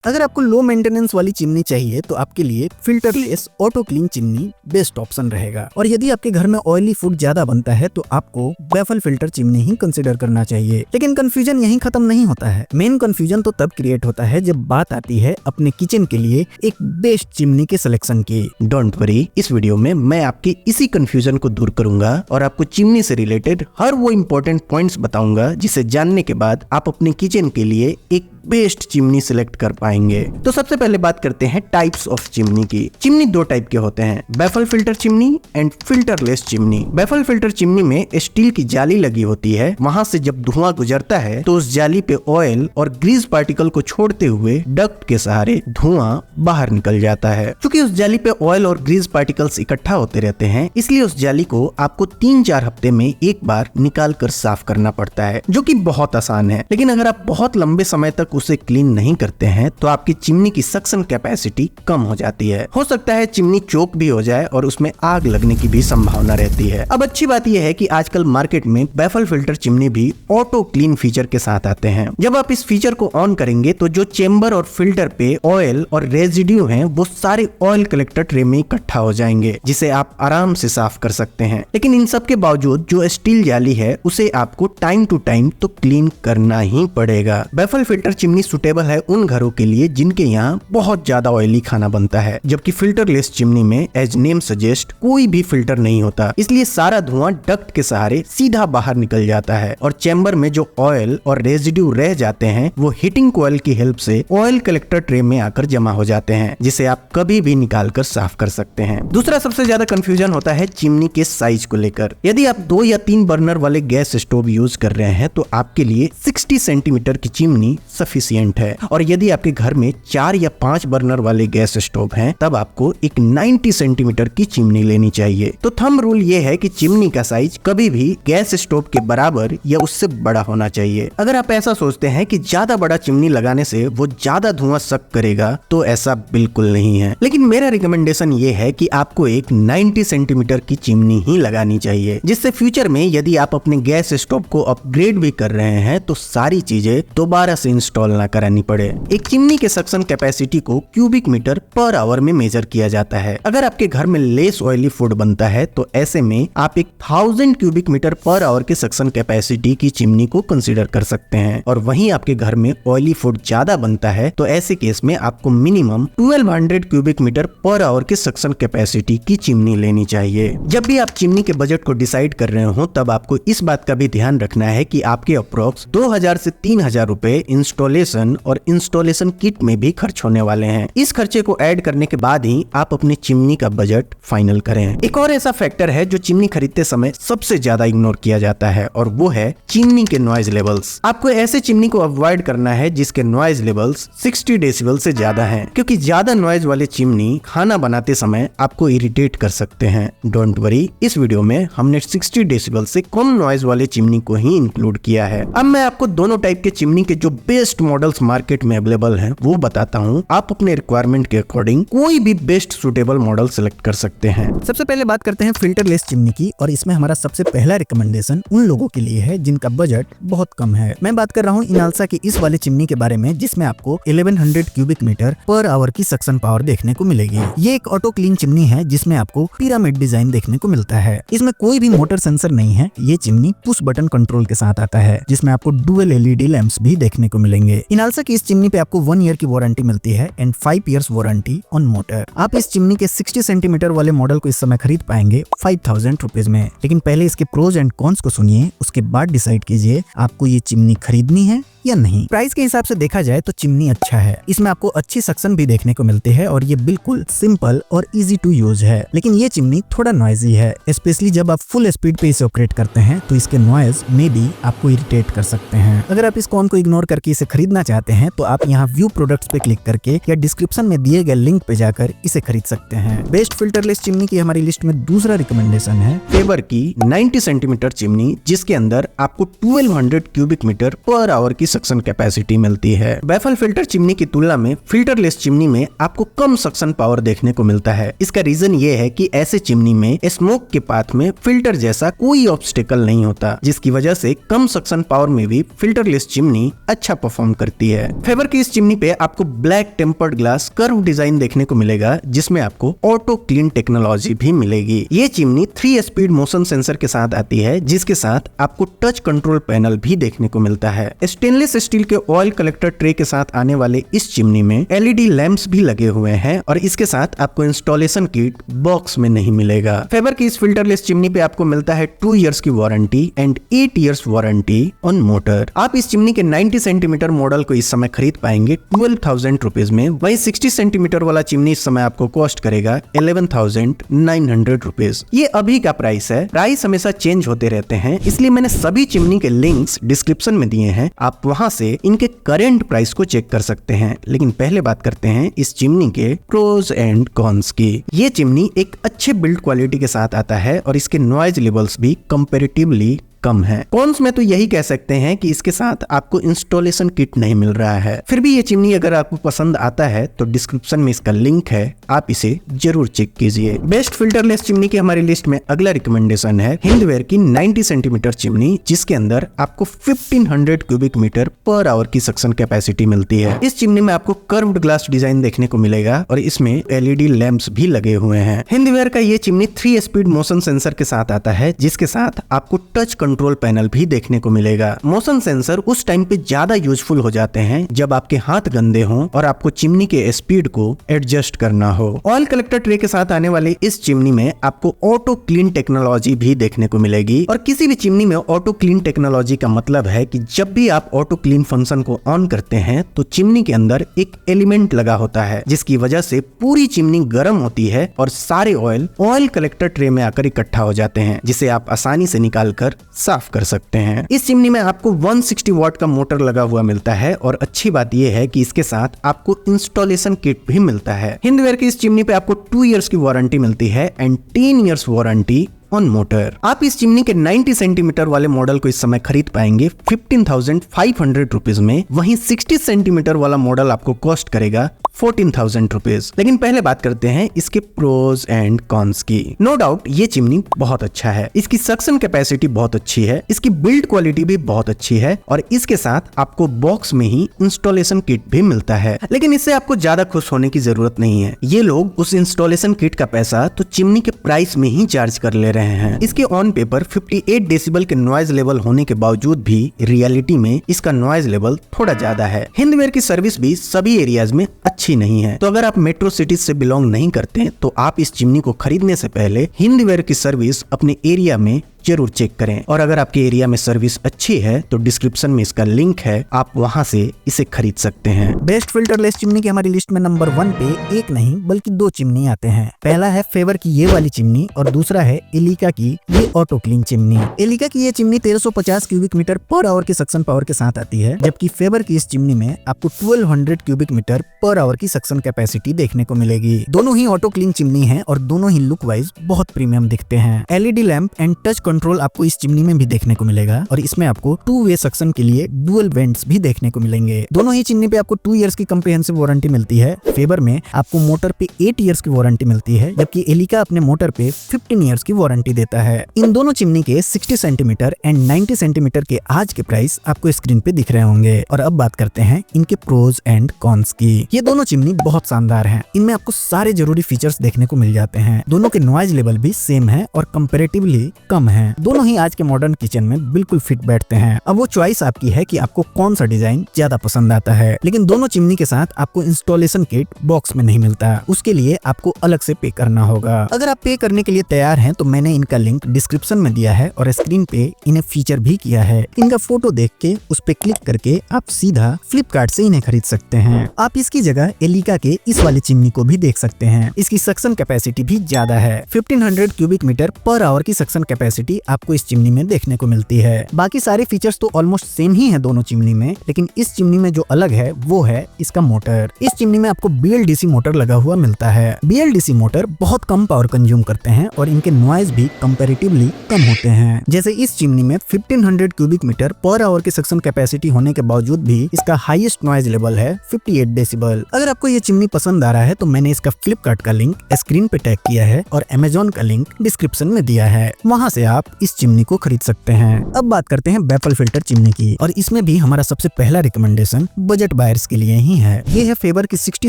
अगर आपको low maintenance वाली चिमनी चाहिए तो आपके लिए filterless auto clean chimney best option रहेगा। और यदि आपके घर में ऑयली फूड ज्यादा बनता है तो आपको बैफल फिल्टर चिमनी ही कंसीडर करना चाहिए। लेकिन कंफ्यूजन यहीं खत्म नहीं होता है। मेन कंफ्यूजन तो तब क्रिएट होता है जब बात आती है अपने किचन के लिए एक बेस्ट चिमनी के सिलेक्शन की। डोंट वरी, इस वीडियो में मैं आपकी इसी कंफ्यूजन को दूर करूंगा और आपको चिमनी से रिलेटेड हर वो इम्पोर्टेंट पॉइंट्स बताऊंगा जिसे जानने के बाद आप अपने किचन के लिए एक बेस्ट चिमनी सिलेक्ट कर पाएंगे। तो सबसे पहले बात करते हैं टाइप्स ऑफ चिमनी की। चिमनी दो टाइप के होते हैं, baffle filter chimney and filterless chimney. Baffle filter chimney में स्टील की जाली लगी होती है, वहां से जब धुआं गुजरता है तो उस जाली पे ऑयल और ग्रीस पार्टिकल को छोड़ते हुए डक्ट के सहारे धुआं बाहर निकल जाता है। क्योंकि उस जाली पे ऑयल और ग्रीस पार्टिकल्स इकट्ठा होते रहते हैं, इसलिए उस जाली को आपको 3-4 हफ्ते में एक बार निकाल कर साफ करना पड़ता है, जो कि बहुत आसान है। लेकिन अगर आप बहुत लंबे समय तक उसे क्लीन नहीं करते हैं तो आपकी चिमनी की सक्शन कैपेसिटी कम हो जाती है। हो सकता है चिमनी चोक भी हो जाए और उसमें आग लगने की भी संभावना रहती है। अब अच्छी बात यह है कि आजकल मार्केट में बैफल फिल्टर चिमनी भी ऑटो क्लीन फीचर के साथ आते हैं। जब आप इस फीचर को ऑन करेंगे तो जो चेंबर और फिल्टर पे ऑयल और रेजिड्यू हैं वो सारे ऑयल कलेक्टर ट्रे में इकट्ठा हो जाएंगे, जिसे आप आराम से साफ कर सकते हैं। लेकिन इन सब के बावजूद जो स्टील जाली है उसे आपको टाइम टू टाइम तो क्लीन करना ही पड़ेगा। बैफल फिल्टर चिमनी सुटेबल है उन घरों के लिए जिनके यहाँ बहुत ज्यादा ऑयली खाना बनता है, जबकि फिल्टरलेस चिमनी में एज नेम सजेस्ट कोई भी फिल्टर नहीं होता, इसलिए सारा धुआं डक्ट के सहारे सीधा बाहर निकल जाता है और चैम्बर में जो ऑयल और रेजिड्यू रह जाते हैं वो हीटिंग कॉइल की हेल्प से ऑयल कलेक्टर ट्रे में आकर जमा हो जाते हैं, जिसे आप कभी भी निकाल कर साफ कर सकते हैं। दूसरा सबसे ज्यादा कंफ्यूजन होता है चिमनी के साइज को लेकर। यदि आप 2 या 3 बर्नर वाले गैस स्टोव यूज कर रहे हैं तो आपके लिए 60 सेंटीमीटर की चिमनी सफिशिएंट है, और यदि आपके घर में 4 या 5 बर्नर वाले गैस स्टोव हैं तब आपको एक 90 सेंटीमीटर की चिमनी लेनी चाहिए। तो थंब रूल ये है कि चिमनी का साइज कभी भी गैस स्टोव के बराबर या उससे बड़ा होना चाहिए। अगर आप ऐसा सोचते हैं कि ज्यादा बड़ा चिमनी लगाने से वो ज्यादा धुआं सक करेगा तो ऐसा बिल्कुल नहीं है। लेकिन मेरा रिकमेंडेशन ये है कि आपको एक 90 सेंटीमीटर की चिमनी ही लगानी चाहिए, जिससे फ्यूचर में यदि आप अपने गैस स्टोव को अपग्रेड भी कर रहे हैं तो सारी चीजें दोबारा से इंस्टॉल ना करानी पड़े। एक चिमनी के सक्शन कैपेसिटी को क्यूबिक मीटर पर आवर में मेजर किया जाता है। अगर आपके घर में लेस ऑयली फूड बनता है तो ऐसे में आप एक 1000 क्यूबिक मीटर पर आवर के सक्शन कैपेसिटी की चिमनी को कंसीडर कर सकते हैं। और वहीं आपके घर में ऑयली फूड ज्यादा बनता है तो ऐसे केस में आपको minimum 1200 cubic metre per hour के सक्शन कैपेसिटी की चिमनी लेनी चाहिए। जब भी आप चिमनी के बजट को डिसाइड कर रहे हो तब आपको इस बात का भी ध्यान रखना है कि आपके अप्रोक्स 2000 से 3000 रुपए इंस्टॉलेशन और इंस्टॉलेशन किट में भी खर्च होने वाले हैं। इस खर्चे को ऐड करने के बाद ही आप अपनी चिमनी का बजट फाइनल करें। एक और ऐसा फैक्टर है जो चिमनी खरीदते समय सबसे ज्यादा इग्नोर किया जाता है और वो है चिमनी के नॉइज लेवल्स। आपको ऐसे चिमनी को अवॉइड करना है जिसके नॉइज लेवल्स 60 डेसिबल से ज्यादा हैं, क्योंकि ज्यादा नॉइज वाले चिमनी खाना बनाते समय आपको इरिटेट कर सकते हैं। डोंट वरी, इस वीडियो में हमने 60 डेसिबल से कम नॉइज वाले चिमनी को ही इंक्लूड किया है। अब मैं आपको दोनों टाइप के चिमनी के जो बेस्ट मॉडल्स मार्केट में अवेलेबल हैं वो बताता हूँ। आप अपने रिक्वायरमेंट के अकॉर्डिंग कोई भी बेस्ट सुटेबल मॉडल सिलेक्ट कर सकते हैं। सबसे पहले बात करते हैं फिल्टरलेस चिमनी की, और इसमें हमारा सबसे पहला रिकमेंडेशन उन लोगों के लिए है जिनका बजट बहुत कम है। मैं बात कर रहा हूँ इनालसा की इस वाले चिमनी के बारे में, जिसमें आपको 1100 क्यूबिक मीटर पर आवर की सक्शन पावर देखने को मिलेगी। ये एक ऑटो क्लीन चिमनी है जिसमें आपको पिरामिड डिजाइन देखने को मिलता है। इसमें कोई भी मोटर सेंसर नहीं है। ये चिमनी पुश बटन कंट्रोल के साथ आता है, जिसमें आपको डुअल LED लैंप्स भी देखने को मिलेंगे। इनालसा की इस चिमनी पे आपको 1 ईयर की वारंटी मिलती है and 5 years warranty on motor. आप इस चिमनी के 60 सेंटीमीटर वाले मॉडल को इस समय खरीद पाएंगे 5000 रुपीज में। लेकिन पहले इसके प्रोज एंड कॉन्स को सुनिए, उसके बाद डिसाइड कीजिए आपको ये चिमनी खरीदनी है या नहीं। प्राइस के हिसाब से देखा जाए तो चिमनी अच्छा है। इसमें आपको अच्छी सक्शन भी देखने को मिलती है और ये बिल्कुल सिंपल और इजी टू यूज है। लेकिन ये चिमनी थोड़ा नॉइजी है, स्पेशली जब आप फुल स्पीड पे इसे ऑपरेट करते हैं तो इसके नॉइज में भी आपको इरिटेट कर सकते हैं। अगर आप इस कॉन को इग्नोर करके इसे खरीदना चाहते हैं तो आप यहाँ व्यू प्रोडक्ट्स पे क्लिक करके या डिस्क्रिप्शन में दिए गए लिंक पे जाकर इसे खरीद सकते हैं। बेस्ट फिल्टरलेस चिमनी की हमारी लिस्ट में दूसरा रिकमेंडेशन है फेबर की 90 सेंटीमीटर चिमनी, जिसके अंदर आपको 1200 क्यूबिक मीटर पर आवर की सक्शन कैपेसिटी मिलती है। बैफल फिल्टर चिमनी की तुलना में फिल्टरलेस चिमनी में आपको कम सक्शन पावर देखने को मिलता है। इसका रीजन ये है कि ऐसे चिमनी में स्मोक के पाथ में फिल्टर जैसा कोई ऑब्स्टेकल नहीं होता, जिसकी वजह से कम सक्शन पावर में भी फिल्टरलेस चिमनी अच्छा परफॉर्म करती है। फेबर की इस चिमनी पे आपको black tempered glass curve design देखने को मिलेगा, जिसमें आपको ऑटो क्लीन टेक्नोलॉजी भी मिलेगी। ये चिमनी 3 स्पीड मोशन सेंसर के साथ आती है, जिसके साथ आपको टच कंट्रोल पैनल भी देखने को मिलता है। स्टेनलेस स्टील के ऑयल कलेक्टर ट्रे के साथ आने वाले इस चिमनी में LED लैंप्स भी लगे हुए हैं और इसके साथ आपको इंस्टॉलेशन किट बॉक्स में नहीं मिलेगा। फेबर की इस फिल्टरलेस चिमनी पे आपको मिलता है 2 इयर्स की warranty and 8 years warranty on motor. आप इस चिमनी के 90 सेंटीमीटर मॉडल को इस समय खरीद पाएंगे 12,000 रुपीज में। वहीं 60 सेंटीमीटर वाला चिमनी इस समय आपको कॉस्ट करेगा 11,900 रुपीज। ये अभी का प्राइस है, प्राइस हमेशा चेंज होते रहते हैं, इसलिए मैंने सभी चिमनी के लिंक्स डिस्क्रिप्शन में दिए हैं, आप वहां से इनके करंट प्राइस को चेक कर सकते हैं। लेकिन पहले बात करते हैं इस चिमनी के प्रोज एंड कॉन्स की। ये चिमनी एक अच्छे बिल्ड क्वालिटी के साथ आता है और इसके नॉइज लेवल्स भी कंपैरेटिवली कम है। कॉन्स में तो यही कह सकते हैं कि इसके साथ आपको इंस्टॉलेशन किट नहीं मिल रहा है। फिर भी ये चिमनी अगर आपको पसंद आता है तो डिस्क्रिप्शन में इसका लिंक है, आप इसे जरूर चेक कीजिए। बेस्ट फिल्टरलेस चिमनी की हमारी लिस्ट में अगला रिकमेंडेशन है हिंदवेयर की 90 सेंटीमीटर चिमनी, जिसके अंदर आपको 1500 क्यूबिक मीटर पर आवर की सक्शन कैपेसिटी मिलती है। इस चिमनी में आपको कर्व्ड ग्लास डिजाइन देखने को मिलेगा और इसमें LED लैंप्स भी लगे हुए हैं। हिंदवेयर का ये चिमनी 3 स्पीड मोशन सेंसर के साथ आता है, जिसके साथ आपको टच कंट्रोल पैनल भी देखने को मिलेगा। मोशन सेंसर उस टाइम पे ज्यादा यूजफुल हो जाते हैं जब आपके हाथ गंदे हों और आपको चिमनी के स्पीड को एडजस्ट करना हो। ऑयल कलेक्टर ट्रे के साथ आने वाले इस चिमनी में आपको ऑटो क्लीन टेक्नोलॉजी भी देखने को मिलेगी और किसी भी चिमनी में ऑटो क्लीन टेक्नोलॉजी का मतलब है कि जब भी आप ऑटो क्लीन फंक्शन को ऑन करते हैं तो चिमनी के अंदर एक एलिमेंट लगा होता है, जिसकी वजह से पूरी चिमनी गर्म होती है और सारे ऑयल कलेक्टर ट्रे में आकर इकट्ठा हो जाते हैं, जिसे आप आसानी से निकाल कर साफ कर सकते हैं। इस चिमनी में आपको 160 वॉट का मोटर लगा हुआ मिलता है और अच्छी बात यह है कि इसके साथ आपको इंस्टॉलेशन किट भी मिलता है। हिंदवेयर की इस चिमनी पे आपको 2 इयर्स की वारंटी मिलती है and 10 years warranty on motor. आप इस चिमनी के 90 सेंटीमीटर वाले मॉडल को इस समय खरीद पाएंगे 15,500 रुपीज में। वहीं 60 सेंटीमीटर वाला मॉडल आपको कॉस्ट करेगा 14,000 रुपीज। लेकिन पहले बात करते हैं इसके प्रोज एंड कॉन्स की। नो डाउट ये चिमनी बहुत अच्छा है, इसकी सक्शन कैपेसिटी बहुत अच्छी है, इसकी बिल्ड क्वालिटी भी बहुत अच्छी है और इसके साथ आपको बॉक्स में ही इंस्टॉलेशन किट भी मिलता है। लेकिन इससे आपको ज्यादा खुश होने की जरूरत नहीं है। ये लोग उस इंस्टॉलेशन किट का पैसा तो चिमनी के प्राइस में ही चार्ज कर ले रहे हैं। इसके ऑन पेपर 58 डेसिबल के नॉइज लेवल होने के बावजूद भी रियलिटी में इसका नॉइज लेवल थोड़ा ज्यादा है। हिंदवेयर की सर्विस भी सभी एरियाज में अच्छी नहीं है, तो अगर आप मेट्रो सिटीज से बिलोंग नहीं करते तो आप इस चिमनी को खरीदने से पहले हिंदवेयर की सर्विस अपने एरिया में जरूर चेक करें। और अगर आपके एरिया में सर्विस अच्छी है तो डिस्क्रिप्शन में इसका लिंक है, आप वहां से इसे खरीद सकते हैं। बेस्ट फिल्टरलेस चिमनी की हमारी लिस्ट में नंबर 1 पे एक नहीं बल्कि 2 चिमनी आते हैं। पहला है फेवर की ये वाली चिमनी और दूसरा है एलिका की ये ऑटो क्लीन चिमनी। एलिका की ये chimney 1350 cubic metre per hour की सक्शन पावर के साथ आती है, जबकि फेवर की इस चिमनी में आपको 1200 क्यूबिक मीटर पर आवर की सक्शन कैपेसिटी देखने को मिलेगी। दोनों ही ऑटो क्लीन चिमनी है और दोनों ही लुक वाइज बहुत प्रीमियम दिखते हैं। LED lamp and touch control आपको इस चिमनी में भी देखने को मिलेगा और इसमें आपको 2 वे सक्शन के लिए डुअल वेंट्स भी देखने को मिलेंगे। दोनों ही चिमनी पे आपको 2 इयर्स की कंप्रिहेंसिव वारंटी मिलती है। फेवर में आपको मोटर पे 8 इयर्स की वारंटी मिलती है, जबकि एलिका अपने मोटर पे 15 इयर्स की वारंटी देता है। इन दोनों चिमनी के 60 सेंटीमीटर एंड 90 सेंटीमीटर के आज के प्राइस आपको स्क्रीन पे दिख रहे होंगे। और अब बात करते हैं इनके प्रोज एंड कॉन्स की। ये दोनों चिमनी बहुत शानदार हैं। इनमें आपको सारे जरूरी फीचर्स देखने को मिल जाते हैं। दोनों के नॉइज लेवल भी सेम है और कंपैरेटिवली कम है। दोनों ही आज के मॉडर्न किचन में बिल्कुल फिट बैठते हैं। अब वो चॉइस आपकी है कि आपको कौन सा डिजाइन ज्यादा पसंद आता है। लेकिन दोनों चिमनी के साथ आपको इंस्टॉलेशन किट बॉक्स में नहीं मिलता, उसके लिए आपको अलग से पे करना होगा। अगर आप पे करने के लिए तैयार हैं तो मैंने इनका लिंक डिस्क्रिप्शन में दिया है और स्क्रीन पे इन्हें फीचर भी किया है। इनका फोटो देख के उस पे क्लिक करके आप सीधा फ्लिपकार्ट से इन्हें खरीद सकते हैं। आप इसकी जगह एलिका के इस वाली चिमनी को भी देख सकते हैं। इसकी सक्शन कैपेसिटी भी ज्यादा है। 1500 क्यूबिक मीटर पर आवर की सक्शन कैपेसिटी क्वालिटी आपको इस चिमनी में देखने को मिलती है। बाकी सारे फीचर्स तो ऑलमोस्ट सेम ही है दोनों चिमनी में, लेकिन इस चिमनी में जो अलग है वो है इसका मोटर। इस चिमनी में आपको BLDC मोटर लगा हुआ मिलता है। BLDC मोटर बहुत कम पावर कंज्यूम करते हैं और इनके नॉइज भी कंपैरेटिवली कम होते हैं। जैसे इस चिमनी में 1500 क्यूबिक मीटर पर आवर की सक्शन कैपेसिटी होने के बावजूद भी इसका हाईएस्ट नॉइज लेवल है 58 डेसिबल। अगर आपको ये चिमनी पसंद आ रहा है तो मैंने इसका फ्लिपकार्ट का लिंक स्क्रीन पे टैग किया है और अमेजोन का लिंक डिस्क्रिप्शन में दिया है, वहां से आप इस चिमनी को खरीद सकते हैं। अब बात करते हैं बैफल फिल्टर चिमनी की, और इसमें भी हमारा सबसे पहला रिकमेंडेशन बजट बायर्स के लिए ही है। ये है फेबर की 60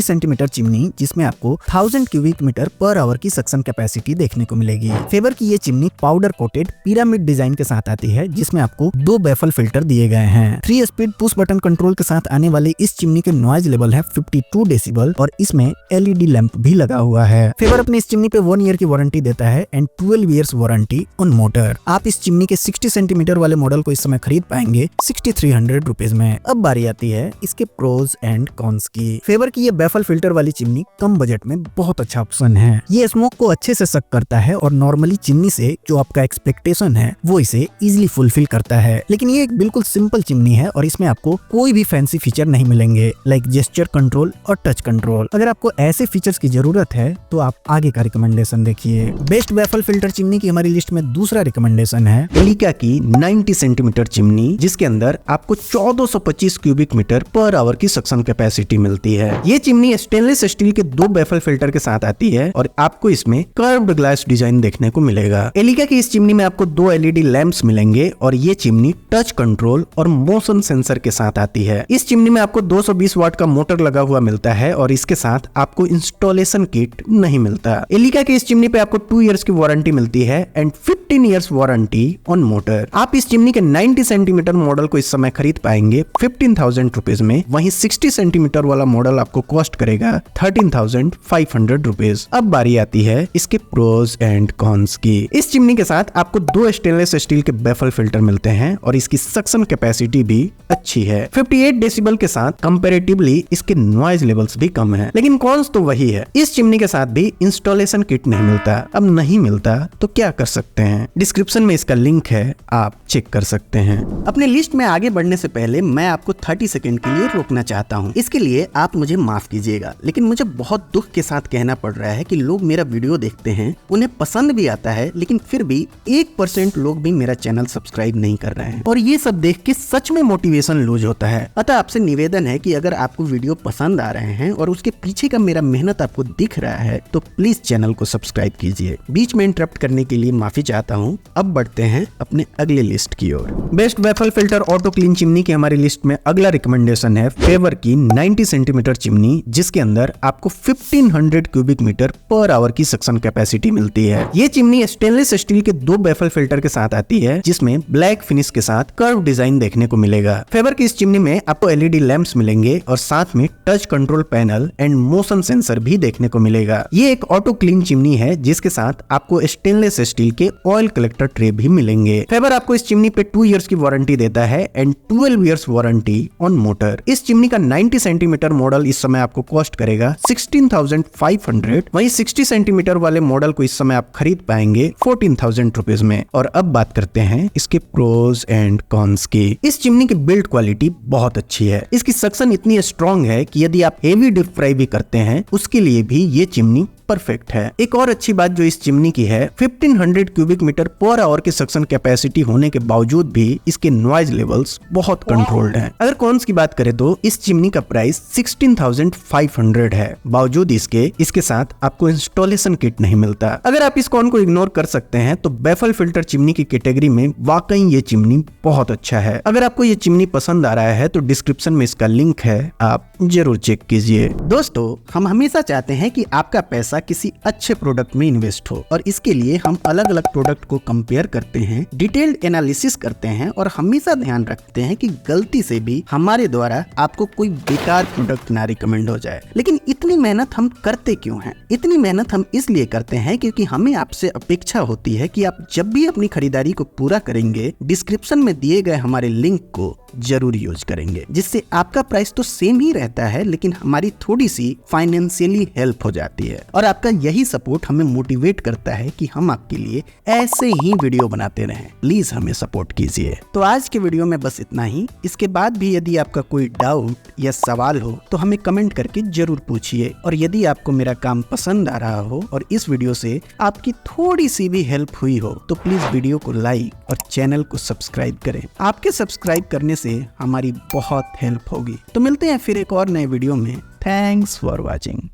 सेंटीमीटर चिमनी, जिसमें आपको 1000 क्यूबिक मीटर पर आवर की सक्शन कैपेसिटी देखने को मिलेगी। फेबर की ये chimney powder coated pyramid design के साथ आती है, जिसमें आपको 2 बैफल फिल्टर दिए गए हैं। 3 स्पीड पुश बटन कंट्रोल के साथ आने वाले इस चिमनी के नॉइज लेवल है 52 डेसिबल और इसमें LED लैंप भी लगा हुआ है। फेबर अपनी इस चिमनी पे 1 ईयर की वारंटी देता है and 12 years warranty on motor. आप इस चिमनी के 60 सेंटीमीटर वाले मॉडल को इस समय खरीद पाएंगे 6300 रुपीज में। अब बारी आती है इसके प्रोज एंड कॉन्स की। फेबर की ये बैफल फिल्टर वाली चिमनी कम बजट में बहुत अच्छा ऑप्शन है। ये स्मोक को अच्छे से सक करता है और नॉर्मली चिमनी से जो आपका एक्सपेक्टेशन है वो इसे इजिली फुलफिल करता है। लेकिन ये एक बिल्कुल सिंपल चिमनी है और इसमें आपको कोई भी फैंसी फीचर नहीं मिलेंगे, लाइक जेस्चर कंट्रोल और टच कंट्रोल। अगर आपको ऐसे फीचर्स की जरूरत है तो आप आगे का रिकमेंडेशन देखिए। बेस्ट बैफल फिल्टर चिमनी की हमारी लिस्ट में दूसरा रिकमेंडेशन है एलिका की 90 सेंटीमीटर चिमनी, जिसके अंदर आपको 1425 क्यूबिक मीटर पर आवर की सक्शन कैपेसिटी मिलती है। ये चिमनी स्टेनलेस स्टील के 2 बैफल फिल्टर के साथ आती है और आपको इसमें कर्व्ड ग्लास डिजाइन देखने को मिलेगा। एलिका की इस चिमनी में आपको 2 LED लैंप्स मिलेंगे और ये चिमनी टच कंट्रोल और मोशन सेंसर के साथ आती है। इस चिमनी में आपको 220 वाट का मोटर लगा हुआ मिलता है और इसके साथ आपको इंस्टॉलेशन किट नहीं मिलता। एलिका की इस चिमनी पे आपको 2 इयर्स की वारंटी मिलती है and 15 years warranty on motor. आप इस चिमनी के 90 सेंटीमीटर मॉडल को इस समय खरीद पाएंगे 15,000 रुपीज में, वहीं 60 सेंटीमीटर वाला मॉडल आपको कॉस्ट करेगा 13,500 रुपीज। अब बारी आती है इसके प्रोज एंड कॉन्स की। इस चिमनी के साथ आपको 2 स्टेनलेस स्टील के बैफल फिल्टर मिलते हैं और इसकी सक्शन कैपेसिटी भी अच्छी है। 58 डेसिबल के साथ कंपैरेटिवली इसके नॉइज लेवल्स भी कम है, लेकिन कॉन्स तो वही है। इस चिमनी के साथ भी इंस्टॉलेशन किट नहीं मिलता। अब नहीं मिलता तो क्या कर सकते हैं, डिस्क्रिप्शन में इसका लिंक है, आप चेक कर सकते हैं। अपने लिस्ट में आगे बढ़ने से पहले मैं आपको 30 सेकंड के लिए रोकना चाहता हूं। इसके लिए आप मुझे माफ कीजिएगा, लेकिन मुझे बहुत दुख के साथ कहना पड़ रहा है कि लोग मेरा वीडियो देखते हैं, उन्हें पसंद भी आता है, लेकिन फिर भी 1% लोग भी मेरा चैनल सब्सक्राइब नहीं कर रहे हैं और ये सब देख के सच में मोटिवेशन लूज होता है। अतः आपसे निवेदन है कि अगर आपको वीडियो पसंद आ रहे हैं और उसके पीछे का मेरा मेहनत आपको दिख रहा है तो प्लीज चैनल को सब्सक्राइब कीजिए। बीच में इंटरप्ट करने के लिए माफी चाहता हूँ। अब बढ़ते हैं अपने अगले लिस्ट की ओर। Best baffle filter auto clean chimney की हमारी लिस्ट में अगला रिकमेंडेशन है फेवर की 90 सेंटीमीटर चिमनी, जिसके अंदर आपको 1500 क्यूबिक मीटर पर आवर की सक्शन कैपेसिटी मिलती है। ये चिमनी स्टेनलेस स्टील के 2 बैफल फिल्टर के साथ आती है, जिसमें ब्लैक फिनिश के साथ कर्व डिजाइन देखने को मिलेगा। फेवर की इस चिमनी में आपको LED लैंप्स मिलेंगे और साथ में touch control panel and motion sensor भी देखने को मिलेगा। ये एक ऑटो क्लीन चिमनी है, जिसके साथ आपको स्टेनलेस स्टील के ऑयल कलेक्टर ट्रे भी मिलेंगे। फेवर आपको इस चिमनी पे 2 इयर्स की वारंटी देता है and 12 years warranty on motor. इस चिमनी का 90 सेंटीमीटर मॉडल इस समय आपको कॉस्ट करेगा 16,500, वहीं 60 सेंटीमीटर वाले मॉडल को इस समय आप खरीद पाएंगे 14,000 रुपीज में। और अब बात करते हैं इसके प्रोज एंड कॉन्स की। इस चिमनी की बिल्ड क्वालिटी बहुत अच्छी है। इसकी सक्शन इतनी स्ट्रॉन्ग है कि यदि आप हेवी डीप फ्राई भी करते हैं उसके लिए भी ये चिमनी परफेक्ट है। एक और अच्छी बात जो इस चिमनी की है, 1500 क्यूबिक मीटर पर आवर की सक्शन कैपेसिटी होने के बावजूद भी इसके नॉइज लेवल्स बहुत कंट्रोल्ड हैं। अगर कॉन्स की बात करें तो इस चिमनी का प्राइस 16,500 है। बावजूद इसके साथ आपको इंस्टॉलेशन किट नहीं मिलता। अगर आप इस कॉन को इग्नोर कर सकते हैं तो बैफल फिल्टर चिमनी की कैटेगरी में वाकई ये चिमनी बहुत अच्छा है। अगर आपको ये चिमनी पसंद आ रहा है तो डिस्क्रिप्शन में इसका लिंक है, आप जरूर चेक कीजिए। दोस्तों, हम हमेशा चाहते हैं कि आपका पैसा किसी अच्छे प्रोडक्ट में इन्वेस्ट हो और इसके लिए हम अलग अलग प्रोडक्ट को कंपेयर करते हैं, डिटेल्ड एनालिसिस करते हैं और हमेशा ध्यान रखते हैं कि गलती से भी हमारे द्वारा आपको कोई बेकार प्रोडक्ट ना रिकमेंड हो जाए। लेकिन इतनी मेहनत हम करते क्यों हैं? इतनी मेहनत हम इसलिए करते हैं क्योंकि हमें आपसे अपेक्षा होती है कि आप जब भी अपनी खरीदारी को पूरा करेंगे डिस्क्रिप्शन में दिए गए हमारे लिंक को जरूर यूज करेंगे, जिससे आपका प्राइस तो सेम ही रहता है लेकिन हमारी थोड़ी सी फाइनेंशियली हेल्प हो जाती है और आपका यही सपोर्ट हमें मोटिवेट करता है कि हम आपके लिए ऐसे ही वीडियो बनाते रहें। प्लीज हमें सपोर्ट कीजिए। तो आज के वीडियो में बस इतना ही। इसके बाद भी यदि आपका कोई डाउट या सवाल हो तो हमें कमेंट करके जरूर पूछिए। और यदि आपको मेरा काम पसंद आ रहा हो और इस वीडियो से आपकी थोड़ी सी भी हेल्प हुई हो तो प्लीज वीडियो को लाइक और चैनल को सब्सक्राइब करें। आपके सब्सक्राइब करने से हमारी बहुत हेल्प होगी। तो मिलते हैं फिर एक और नए वीडियो में। Thanks for watching.